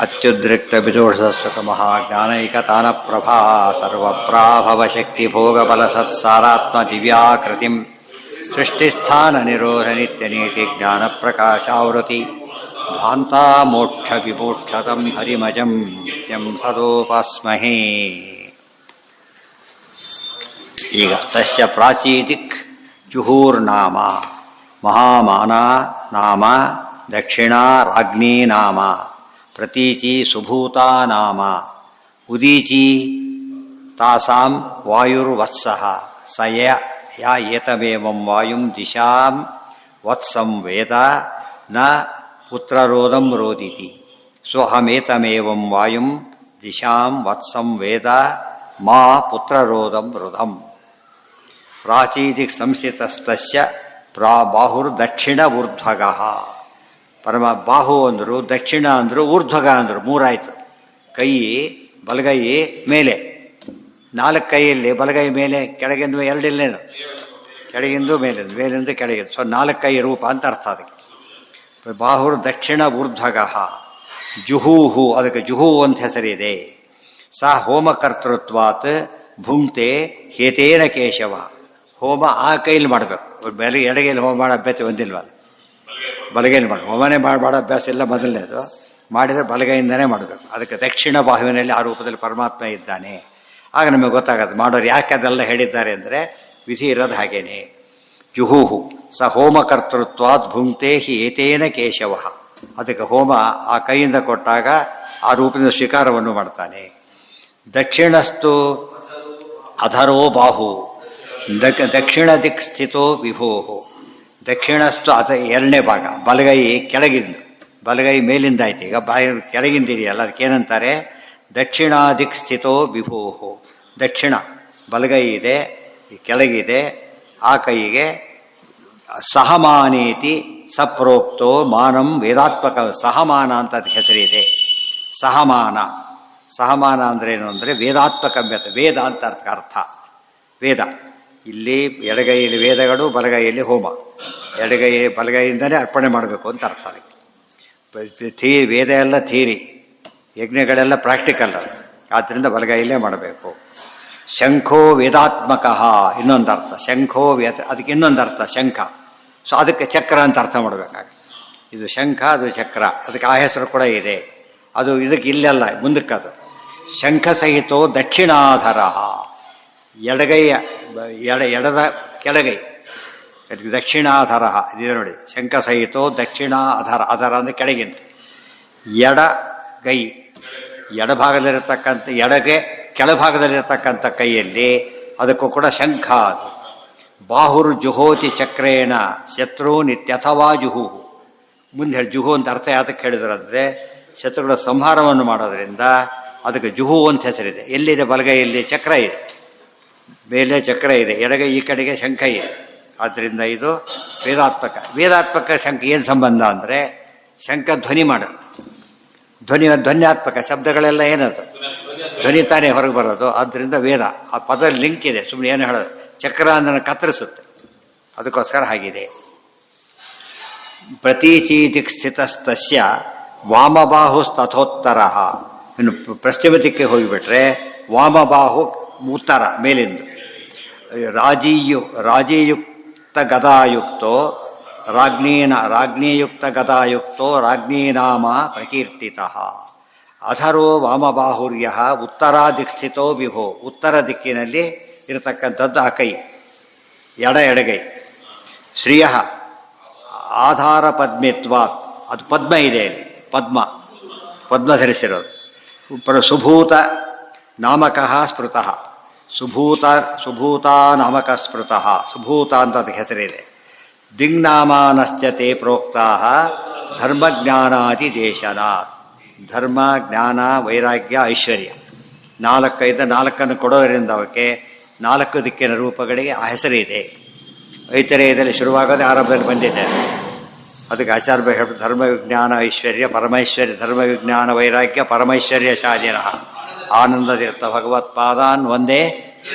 ಅತ್ಯುದ್ರಿಕ್ತ ಬಿಜೋಷಸುಖ ಮಹಾಜ್ಞಾನೈಕತಾನ ಪ್ರಭಾ ಸರ್ವಪ್ರಾಭವ ಶಕ್ತಿ ಭೋಗಬಲ ಸತ್ಸಾರಾತ್ಮ ದಿವ್ಯಾಕೃತಿಂ ಸೃಷ್ಟಿಸ್ಥಾನ ನಿರೋಧ ನಿತ್ಯ ನೀತಿ ಜ್ಞಾನ ಪ್ರಕಾಶಾವೃತಿ ಧ್ವಾಂತಾ ಮೋಕ್ಷ ವಿಮೋಕ್ಷತಂ ಹರಿಮಜಂ ನಿತ್ಯಂ ಸದೋಪಾಸ್ಮಹೇ. ಈಗ ತಸ್ಯ ಪ್ರಾಚೀದಿಕ್ ಜುಹೂರ್ನಾಮ ಮಹಾಮಾನ ನಾಮ ದಕ್ಷಿಣಾ ರಾಜ್ಞೀ ನಾಮ ಪ್ರತೀಚಿ ಸುಭೂತಾ ನಾಮ ಉದೀಚಿ ತಾಸಾಂ ವಾಯುರ್ವತ್ಸಃ ಸ ಯಾ ಏತಮೇವಂ ವಾಯುಂ ದಿಶಾಂ ವತ್ಸಂ ವೇದ ನ ಪುತ್ರರೋಧಂ ರೋದಿತಿ ಸೋಹಮೇತಮೇವಂ ವಾಯುಂ ದಿಶಾಂ ವತ್ಸಂ ವೇದ ಮಾ ಪುತ್ರರೋಧಂ ರುಧಂ. ಪ್ರಾಚೀದಿಕ್ ಸಂಸ್ಥಿತಸ್ತಸ್ಯ ಬಾಹುರ್ದಕ್ಷಿಣ ಊರ್ಧ್ವಗಃ. ಪರಮ ಬಾಹು ಅಂದರು, ದಕ್ಷಿಣ ಅಂದರು, ಊರ್ಧ್ವಗ ಅಂದರು, ಮೂರಾಯ್ತು. ಕೈ ಬಲಗೈ ಮೇಲೆ, ನಾಲ್ಕು ಕೈಯಲ್ಲಿ ಬಲಗೈ ಮೇಲೆ ಕೆಳಗಿಂದ ಎರಡಿಲ್ಲೇನು, ಕೆಳಗಿಂದು ಮೇಲಿಂದ, ಮೇಲಿಂದ ಕೆಳಗಿಂದ, ಸೊ ನಾಲ್ಕು ಕೈ ರೂಪ ಅಂತ ಅರ್ಥ ಅದಕ್ಕೆ. ಬಾಹುರ್ ದಕ್ಷಿಣ ಊರ್ಧ್ವಗಃ ಜುಹೂಹು, ಅದಕ್ಕೆ ಜುಹೂ ಅಂತ ಹೆಸರಿದೆ. ಸಾ ಹೋಮಕರ್ತೃತ್ವಾತ್ ಭುಂಕ್ತೆ ಹೇತೇನ ಕೇಶವ. ಹೋಮ ಆ ಕೈಲಿ ಮಾಡಬೇಕು, ಎಡಗೈಲಿ ಹೋಮ ಮಾಡೋ ಅಭ್ಯಾಸ ಒಂದಿಲ್ವಲ್ಲ, ಬಲಗೈಲಿ ಮಾಡಬೇಕು. ಹೋಮನೇ ಮಾಡೋ ಅಭ್ಯಾಸ ಇಲ್ಲ ಮೊದಲನೇದು, ಮಾಡಿದರೆ ಬಲಗೈಯಿಂದನೇ ಮಾಡಬೇಕು. ಅದಕ್ಕೆ ದಕ್ಷಿಣ ಬಾಹುವಿನಲ್ಲಿ ಆ ರೂಪದಲ್ಲಿ ಪರಮಾತ್ಮ ಇದ್ದಾನೆ. ಆಗ ನಮಗೆ ಗೊತ್ತಾಗತ್ತೆ ಮಾಡೋರು ಯಾಕೆ ಅದೆಲ್ಲ ಹೇಳಿದ್ದಾರೆ ಅಂದರೆ ವಿಧಿ ಇರೋದು ಹಾಗೇನೆ. ಜುಹೂಹು ಸ ಹೋಮಕರ್ತೃತ್ವಾತ್ ಭುಂಕ್ತೆ ಹಿ ಏತೇನ ಕೇಶವ. ಅದಕ್ಕೆ ಹೋಮ ಆ ಕೈಯಿಂದ ಕೊಟ್ಟಾಗ ಆ ರೂಪದಿಂದ ಸ್ವೀಕಾರವನ್ನು ಮಾಡ್ತಾನೆ. ದಕ್ಷಿಣಸ್ತು ಅಧರೋ ಬಾಹು ದಕ್ಷಿಣ ದಿಕ್ ಸ್ಥಿತೋ ವಿಭೋ. ದಕ್ಷಿಣಸ್ತು ಎರಡನೇ ಭಾಗ, ಬಲಗೈ ಕೆಳಗಿಂದ, ಬಲಗೈ ಮೇಲಿಂದ ಆಯ್ತು, ಈಗ ಬಾಯಿ ಕೆಳಗಿಂದಿದೆಯಲ್ಲ, ಅದಕ್ಕೇನಂತಾರೆ ದಕ್ಷಿಣಾದಿಕ್ ಸ್ಥಿತೋ ವಿಭೋ. ದಕ್ಷಿಣ ಬಲಗೈ ಇದೆ, ಕೆಳಗಿದೆ, ಆ ಕೈಗೆ ಸಹಮಾನೇತಿ ಸಪ್ರೋಕ್ತೋ ಮಾನಂ ವೇದಾತ್ಮಕ. ಸಹಮಾನ ಅಂತ ಅದಕ್ಕೆ ಹೆಸರಿದೆ. ಸಹಮಾನ, ಸಹಮಾನ ಅಂದ್ರೇನು ಅಂದರೆ ವೇದಾತ್ಮಕ, ವೇದ ಅಂತ ಅರ್ಥ. ವೇದ ಇಲ್ಲಿ ಎಡಗೈಯಲ್ಲಿ ವೇದಗಳು, ಬಲಗೈಯಲ್ಲಿ ಹೋಮ. ಎಡಗೈ ಬಲಗೈಯಿಂದಲೇ ಅರ್ಪಣೆ ಮಾಡಬೇಕು ಅಂತ ಅರ್ಥ ಅದಕ್ಕೆ. ವೇದ ಎಲ್ಲ ಥಿಯರಿ, ಯಜ್ಞಗಳೆಲ್ಲ ಪ್ರಾಕ್ಟಿಕಲ್, ಆದ್ದರಿಂದ ಬಲಗೈಯಲ್ಲೇ ಮಾಡಬೇಕು. ಶಂಖೋ ವೇದಾತ್ಮಕ ಇನ್ನೊಂದು ಅರ್ಥ. ಶಂಖೋ ಅದಕ್ಕೆ ಇನ್ನೊಂದು ಅರ್ಥ ಶಂಖ. ಸೊ ಅದಕ್ಕೆ ಚಕ್ರ ಅಂತ ಅರ್ಥ ಮಾಡಬೇಕಾಗ. ಇದು ಶಂಖ, ಅದು ಚಕ್ರ, ಅದಕ್ಕೆ ಆ ಹೆಸರು ಕೂಡ ಇದೆ. ಅದು ಇದಕ್ಕೆ ಇಲ್ಲೆಲ್ಲ, ಮುಂದಕ್ಕದು. ಶಂಖ ಸಹಿತೋ ದಕ್ಷಿಣಾಧರ, ಎಡಗೈಯ ಎಡದ ಕೆಳಗೈ ದಕ್ಷಿಣಾಧರ ಇದೆ ನೋಡಿ. ಶಂಖ ಸಹಿತೋ ದಕ್ಷಿಣಾಧರ, ಅಧರ ಅಂದರೆ ಕೆಳಗಿಂದ. ಎಡಗೈ ಎಡಭಾಗದಲ್ಲಿರತಕ್ಕಂಥ, ಎಡಗೆ ಕೆಳಭಾಗದಲ್ಲಿರತಕ್ಕಂಥ ಕೈಯಲ್ಲಿ, ಅದಕ್ಕೂ ಕೂಡ ಶಂಖ. ಅದು ಬಾಹುರ್ ಜುಹೋತಿ ಚಕ್ರೇಣ ಶತ್ರು ನಿತ್ಯಥವಾ ಜುಹು. ಮುಂದೆ ಹೇಳಿ ಜುಹು ಅಂತ ಅರ್ಥ ಯಾತಕ್ಕೆ ಹೇಳಿದ್ರಂದ್ರೆ ಶತ್ರುಗಳ ಸಂಹಾರವನ್ನು ಮಾಡೋದ್ರಿಂದ ಅದಕ್ಕೆ ಜುಹು ಅಂತ ಹೆಸರಿದೆ. ಎಲ್ಲಿದೆ ಬಲಗೈಯಲ್ಲಿ ಚಕ್ರ ಇದೆ, ಮೇಲೆ ಚಕ್ರ ಇದೆ, ಎಡಗೈ ಈ ಕಡೆಗೆ ಶಂಖ ಇದೆ. ಆದ್ದರಿಂದ ಇದು ವೇದಾತ್ಮಕ. ವೇದಾತ್ಮಕ ಶಂಖ ಏನು ಸಂಬಂಧ ಅಂದರೆ ಶಂಖ ಧ್ವನಿ ಮಾಡೋದು. ಧ್ವನ್ಯಾತ್ಮಕ ಶಬ್ದಗಳೆಲ್ಲ ಏನದು ಧ್ವನಿ ತಾನೇ ಹೊರಗೆ ಬರೋದು. ಆದ್ದರಿಂದ ವೇದ ಆ ಪದ ಲಿಂಕ್ ಇದೆ. ಸುಮ್ಮನೆ ಏನು ಹೇಳೋದು, ಚಕ್ರ ಅಂದ್ರೆ ಕತ್ತರಿಸುತ್ತೆ, ಅದಕ್ಕೋಸ್ಕರ ಹಾಗಿದೆ. ಪ್ರತೀಚೀದಿಕ್ ಸ್ಥಿತಸ್ತಸ್ಯ ವಾಮಬಾಹು ತಥೋತ್ತರ. ಇನ್ನು ಪಶ್ಚಿಮ ದಿಕ್ಕೆ ಹೋಗಿಬಿಟ್ರೆ ವಾಮಬಾಹು ಉತ್ತರ, ಮೇಲಿಂದ. ರಾಜೀಯುಕ್ತ ಗದಾಯುಕ್ತೋ ರಾಜ್ಞೀಯುಕ್ತ ಗದಾಯುಕ್ತೋ ರಾಜ್ಞೀನಾಮ ಪ್ರಕೀರ್ತಿತಃ. ಅಧರೋ ವಾಮಬಾಹುರ್ಯ ಉತ್ತರಾದಿಕ್ಸ್ಥಿತೋ ವಿಭೋ. ಉತ್ತರ ದಿಕ್ಕಿನಲ್ಲಿ ಇರತಕ್ಕಂಥದ್ದು ಆ ಕೈ, ಎಡಗೈ. ಶ್ರಿಯ ಆಧಾರ ಪದ್ಮಿತ್ವಾತ್, ಅದು ಪದ್ಮ ಇದೆ ಇಲ್ಲಿ, ಪದ್ಮ ಧರಿಸಿರೋದು. ಸುಭೂತ ನಾಮಕಃ ಸ್ಮೃತಃ, ಸುಭೂತ ನಾಮಕ ಸ್ಮೃತಃ, ಸುಭೂತ ಅಂತ ಅದಕ್ಕೆ ಹೆಸರಿದೆ. ದಿಗ್ನಾಮಾನಶ್ಚತೆ ಪ್ರೋಕ್ತಾ ಧರ್ಮಜ್ಞಾನಾದಿ ದೇಶನಾಥ್. ಧರ್ಮ, ಜ್ಞಾನ, ವೈರಾಗ್ಯ, ಐಶ್ವರ್ಯ, ನಾಲ್ಕನ್ನು ಕೊಡೋದರಿಂದ ಅವಕ್ಕೆ ನಾಲ್ಕು ದಿಕ್ಕಿನ ರೂಪಗಳಿಗೆ ಆ ಹೆಸರಿದೆ. ಐತರೇಯದಲ್ಲಿ ಶುರುವಾಗೋದೇ ಆರಂಭದಲ್ಲಿ ಬಂದಿದೆ. ಅದಕ್ಕೆ ಆಚಾರ್ಯ ಹೇಳ್ತಾರೆ ಧರ್ಮ ವಿಜ್ಞಾನ ಐಶ್ವರ್ಯ ಪರಮೈಶ್ವರ್ಯ, ಧರ್ಮ ವಿಜ್ಞಾನ ವೈರಾಗ್ಯ ಪರಮೈಶ್ವರ್ಯ ಶಾಲಿನಃ ಆನಂದತೀರ್ಥ ಭಗವತ್ಪಾದಾನ್ ಒಂದೇ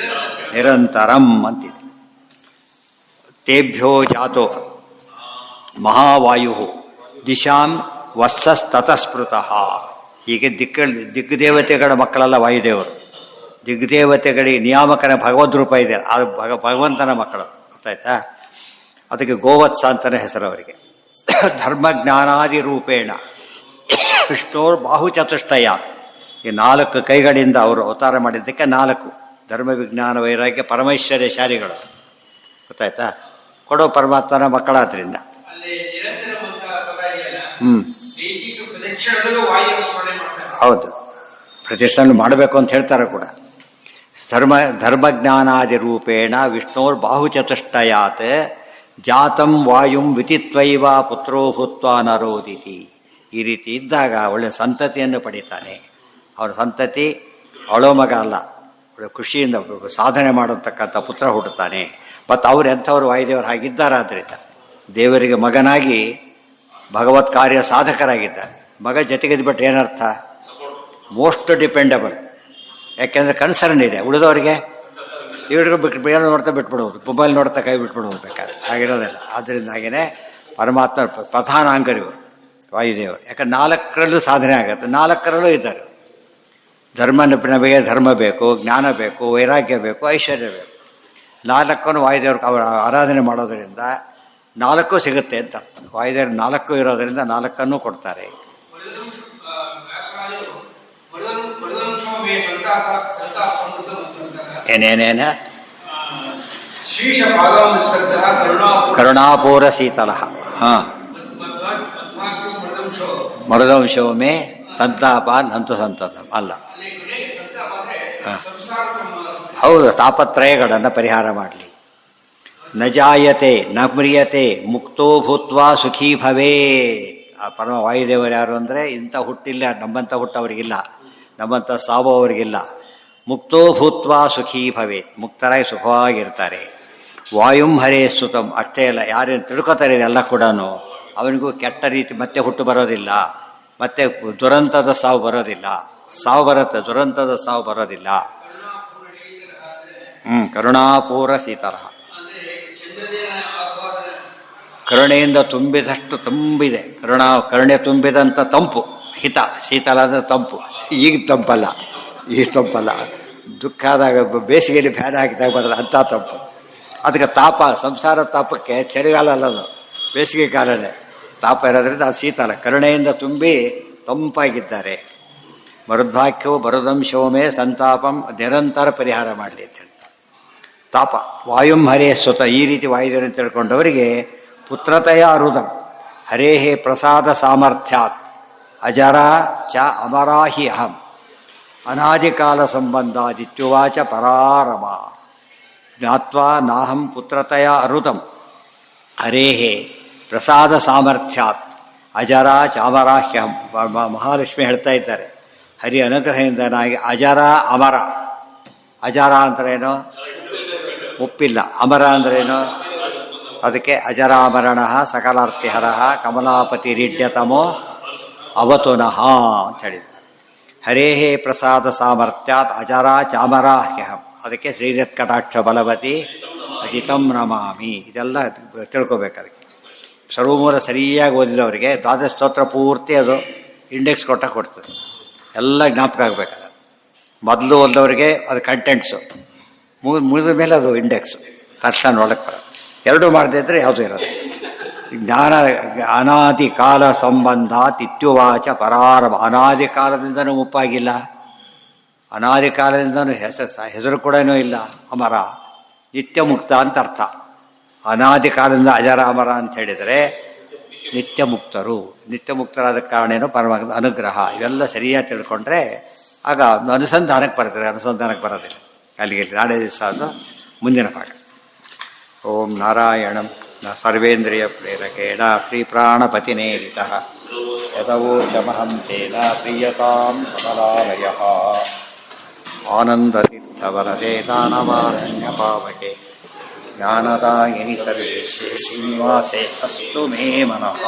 ನಿರಂತರಂ ಅಂತಿದೆ. ತೇಭ್ಯೋ ಜಾತೋ ಮಹಾವಾಯು ದಿಶಾಂ ವತ್ಸಸ್ತತಸ್ಪೃತಃ. ಹೀಗೆ ದಿಗ್ದೇವತೆಗಳ ಮಕ್ಕಳಲ್ಲ ವಾಯುದೇವರು. ದಿಗ್ದೇವತೆಗಳಿಗೆ ನಿಯಾಮಕನ ಭಗವದ್ ರೂಪ ಇದೆ, ಅದು ಭಗವಂತನ ಮಕ್ಕಳು. ಗೊತ್ತಾಯ್ತಾ? ಅದಕ್ಕೆ ಗೋವತ್ಸ ಅಂತಾನೆ ಹೆಸರು ಅವರಿಗೆ. ಧರ್ಮಜ್ಞಾನಾದಿ ರೂಪೇಣ ವಿಷ್ಣೋರ್ ಬಾಹುಚತುಷ್ಟಯ, ಈ 4 ಕೈಗಳಿಂದ ಅವರು ಅವತಾರ ಮಾಡಿದ್ದಕ್ಕೆ 4 ಧರ್ಮ ವಿಜ್ಞಾನ ವೈರಾಗ್ಯ ಪರಮೈಶ್ವರ್ಯಶಾಲಿಗಳು. ಗೊತ್ತಾಯ್ತಾ? ಕೊಡೋ ಪರಮಾತ್ಮನ ಮಕ್ಕಳಾದ್ರಿಂದ. ಹೌದು, ಪ್ರತಿಷ್ಠಾನ ಮಾಡಬೇಕು ಅಂತ ಹೇಳ್ತಾರೆ ಕೂಡ. ಧರ್ಮಜ್ಞಾನಾದಿ ರೂಪೇಣ ವಿಷ್ಣೋರ್ ಬಾಹುಚತುಷ್ಟಯಾತ್ ಜಾತಂ ವಾಯುಂ ವಿತಿತ್ವೈವ ಪುತ್ರೋ ಭೂತ್ವಾ ನರೋದಿತಿ. ಈ ರೀತಿ ಇದ್ದಾಗ ಒಳ್ಳೆ ಸಂತತಿಯನ್ನು ಪಡಿತಾನೆ. ಅವರ ಸಂತತಿ ಅವಳೋ ಮಗ ಅಲ್ಲ, ಖುಷಿಯಿಂದ ಸಾಧನೆ ಮಾಡತಕ್ಕಂಥ ಪುತ್ರ ಹುಟ್ಟುತ್ತಾನೆ. ಮತ್ತು ಅವ್ರು ಎಂಥವ್ರು ವಾಯುದೇವರು ಹಾಗಿದ್ದಾರಾದ್ರಿಂದ ದೇವರಿಗೆ ಮಗನಾಗಿ ಭಗವತ್ ಕಾರ್ಯ ಸಾಧಕರಾಗಿದ್ದಾರೆ. ಮಗ ಜೊತೆಗೆದ್ದು ಬಿಟ್ರೆ ಏನರ್ಥ? Most dependable. ಯಾಕೆಂದ್ರೆ ಕನ್ಸರ್ನ್ ಇದೆ. ಉಳಿದವರಿಗೆ ಇವ್ರಿಗೂ ಏನೋ ನೋಡ್ತಾ ಬಿಟ್ಬಿಡೋದು, ಮೊಬೈಲ್ ನೋಡ್ತಾ ಕೈ ಬಿಟ್ಬಿಡೋದು ಬೇಕಾದ್ರೆ, ಹಾಗಿರೋದಿಲ್ಲ. ಆದ್ದರಿಂದ ಹಾಗೇನೆ ಪರಮಾತ್ಮ ಪ್ರಧಾನ ಅಂಗರಿವರು ವಾಯುದೇವರು. ಯಾಕಂದ್ರೆ 4ರಲ್ಲೂ ಸಾಧನೆ ಆಗುತ್ತೆ, 4ರಲ್ಲೂ ಇದ್ದಾರೆ. ನಮಗೆ ಧರ್ಮ ಬೇಕು, ಜ್ಞಾನ ಬೇಕು, ವೈರಾಗ್ಯ ಬೇಕು, ಐಶ್ವರ್ಯ ಬೇಕು. 4 ವಾಯುದೇವ್ರಿಗೆ ಅವರ ಆರಾಧನೆ ಮಾಡೋದರಿಂದ 4 ಸಿಗುತ್ತೆ ಅಂತ ಅರ್ಥ. ವಾಯುದೇವರು 4 ಇರೋದರಿಂದ 4 ಕೊಡ್ತಾರೆ. ಏನೇನೇನ ಕರುಣಾಪೂರ ಶೀತಲ. ಹಾ, ಮರುದಂಶೋ ಮೇ ಸಂತಾಪ ನಂತು ಸಂತತ ಅಲ್ಲ. ಹೌದು, ತಾಪತ್ರಯಗಳನ್ನು ಪರಿಹಾರ ಮಾಡಲಿ. ನ ಜಾಯತೆ ನ ಮ್ರಿಯತೆ ಮುಕ್ತೋ ಭೂತ್ವಾ ಸುಖೀ ಭವೇ. ಆ ಪರಮ ವಾಯುದೇವರು ಯಾರು ಅಂದರೆ ಇಂಥ ಹುಟ್ಟಿಲ್ಲ, ನಮ್ಮಂಥ ಹುಟ್ಟು ಅವರಿಗಿಲ್ಲ, ನಮ್ಮಂಥ ಸಾವು ಅವರಿಗಿಲ್ಲ. ಮುಕ್ತೋ ಭೂತ್ವಾ ಸುಖೀ ಭವೇ, ಮುಕ್ತರಾಗಿ ಸುಖವಾಗಿರ್ತಾರೆ. ವಾಯುಂ ಹರೇ ಸುತಂ, ಅಷ್ಟೇ ಅಲ್ಲ, ಯಾರೇನು ತಿಳ್ಕೊತಾರೆ ಇದೆಲ್ಲ ಕೂಡ ಅವನಿಗೂ ಕೆಟ್ಟ ರೀತಿ ಮತ್ತೆ ಹುಟ್ಟು ಬರೋದಿಲ್ಲ, ಮತ್ತೆ ದುರಂತದ ಸಾವು ಬರೋದಿಲ್ಲ. ಸಾವು ಬರುತ್ತೆ, ದುರಂತದ ಸಾವು ಬರೋದಿಲ್ಲ. ಕರುಣಾಪೂರ ಶೀತಲ, ಕರುಣೆಯಿಂದ ತುಂಬಿದಷ್ಟು ತುಂಬಿದೆ. ಕರುಣೆ ತುಂಬಿದಂಥ ತಂಪು ಹಿತ. ಶೀತಲ ಅಂದರೆ ತಂಪು. ಈಗ ತಂಪಲ್ಲ, ಈಗ ತಂಪಲ್ಲ. ದುಃಖ ಆದಾಗ ಬೇಸಿಗೆಯಲ್ಲಿ ಫ್ಯಾನ್ ಹಾಕಿದಾಗ ಬರಲ್ಲ ಅಂಥ ತಂಪು. ಅದಕ್ಕೆ ತಾಪ, ಸಂಸಾರ ತಾಪಕ್ಕೆ ಚಳಿಗಾಲ ಅಲ್ಲದು, ಬೇಸಿಗೆ ಕಾಲನೇ ತಾಪ ಇರೋದ್ರಿಂದ ಅದು ಶೀತಲ. ಕರುಣೆಯಿಂದ ತುಂಬಿ ತಂಪಾಗಿದ್ದಾರೆ. ಮರುದ್ವಾಕ್ಯವು ಮರುದಂಶೋಮೇ ಸಂತಾಪಂ ನಿರಂತರ ಪರಿಹಾರ ಮಾಡಲಿ ಅಂತ ಹೇಳ್ತಾರೆ. ತಾಪ ವಾಯುಂ ಹರೇ ಸ್ವತ, ಈ ರೀತಿ ವಾಯುದೇವರನ್ನು ತಿಳ್ಕೊಂಡವರಿಗೆ ಪುತ್ರತೆಯ ಅರುದಂ ಹರೇಹೇ ಪ್ರಸಾದ ಸಾಮರ್ಥ್ಯಾತ್ ಅಜರ ಚ ಅಮರಾಹಿ ಅಹಂ ಅನಾದಿಕಾಲ ಸಂಬಂಧಾದಿತ್ಯುವಾಚ ಪರಾರಮ ಜ್ಞಾತ್ವಾ ನಾಹಂ ಪುತ್ರತೆಯ ಅರುದಂ ಹರೇಹೇ ಪ್ರಸಾದ ಸಾಮರ್ಥ್ಯಾತ್ ಅಜರ ಚಾಮರಾಹ್ಯಹಂ. ಮಹಾಲಕ್ಷ್ಮಿ ಹೇಳ್ತಾ ಇದ್ದಾರೆ, ಹರಿ ಅನುಗ್ರಹದಿಂದ ನಾಗಿ ಅಜರ ಅಮರ. ಅಜರ ಅಂದ್ರೇನು? ಒಪ್ಪಿಲ್ಲ. ಅಮರ ಅಂದ್ರೇನು? ಅದಕ್ಕೆ ಅಜರಾಮರಣ ಸಕಲಾರ್ತಿಹರ ಕಮಲಾಪತಿ ರೀಢ್ಯತಮೋ ಅವತುನಃ ಅಂತ ಹೇಳಿದ್ದಾರೆ. ಹರೇಹೇ ಪ್ರಸಾದ ಸಾಮರ್ಥ್ಯಾತ್ ಅಜರ ಚಾಮರಾಹ್ಯಹಂ. ಅದಕ್ಕೆ ಶ್ರೀರತ್ ಕಟಾಕ್ಷ ಬಲವತಿ ಅಜಿತಂ ನಮಾಮಿ. ಇದೆಲ್ಲ ತಿಳ್ಕೊಬೇಕು. ಅದಕ್ಕೆ ಸರ್ವಮೂಲ ಸರಿಯಾಗಿ ಓದಿದವರಿಗೆ ದ್ವಾದಶ ಸ್ತೋತ್ರ ಪೂರ್ತಿ ಅದು ಇಂಡೆಕ್ಸ್ ಕೊಡ್ತದೆ. ಎಲ್ಲ ಜ್ಞಾಪಕ ಆಗಬೇಕಾದ್ರೆ ಮೊದಲು ಓದಿದವರಿಗೆ ಅದು ಕಂಟೆಂಟ್ಸು, ಮುಗಿದ ಮೇಲೆ ಅದು ಇಂಡೆಕ್ಸು ಕಷ್ಟ ನೋಡಕ್ಕೆ ಬರೋದು. ಎರಡೂ ಮಾಡದೇ ಇದ್ರೆ ಯಾವುದೂ ಇರೋದು. ಜ್ಞಾನ ಅನಾದಿ ಕಾಲ ಸಂಬಂಧಾತ್ ಇತ್ಯುವಾಚ ಪರಾರಮ. ಅನಾದಿ ಕಾಲದಿಂದನೂ ಮುಪ್ಪಾಗಿಲ್ಲ, ಅನಾದಿ ಕಾಲದಿಂದನೂ ಹೆಸರು ಕೂಡ ಇಲ್ಲ. ಅಮರ ನಿತ್ಯ ಮುಕ್ತ ಅಂತ ಅರ್ಥ. ಅನಾದಿ ಕಾಲದಿಂದ ಅಜರ ಅಮರ ಅಂತ ಹೇಳಿದರೆ ನಿತ್ಯ ಮುಕ್ತರು. ನಿತ್ಯ ಮುಕ್ತರಾದ ಕಾರಣ ಏನು? ಪರಮಾತ್ಮನ ಅನುಗ್ರಹ. ಇವೆಲ್ಲ ಸರಿಯಾಗಿ ತಿಳ್ಕೊಂಡ್ರೆ ಆಗ ಅನುಸಂಧಾನಕ್ಕೆ ಬರ್ತದೆ. ಅನುಸಂಧಾನಕ್ಕೆ ಬರೋದಿಲ್ಲ. ಅಲ್ಲಿಗೆ ನಾಳೆ ದಿವಸ ಅದು ಮುಂದಿನ ಭಾಗ. ಓಂ ನಾರಾಯಣಂ ಸರ್ವೇಂದ್ರಿಯ ಪ್ರೇರಕೇಣ ಶ್ರೀಪ್ರಾಣಪತಿನೇರಿತಃ ಯದವೋಚಮಹಂ ತೇನ ಪ್ರೀಯತಾಂ ಕಮಲಾಲಯಃ ಆನಂದತೀರ್ಥವರದೇ ದಾನವಾರಣ್ಯಪಾವಕೆ ಜ್ಞಾನದಾಯಿನಿ ಸರ್ವೇಶೇ ಶ್ರೀನಿವಾಸೇ ಅಸ್ತು ಮೇ ಮನಃ.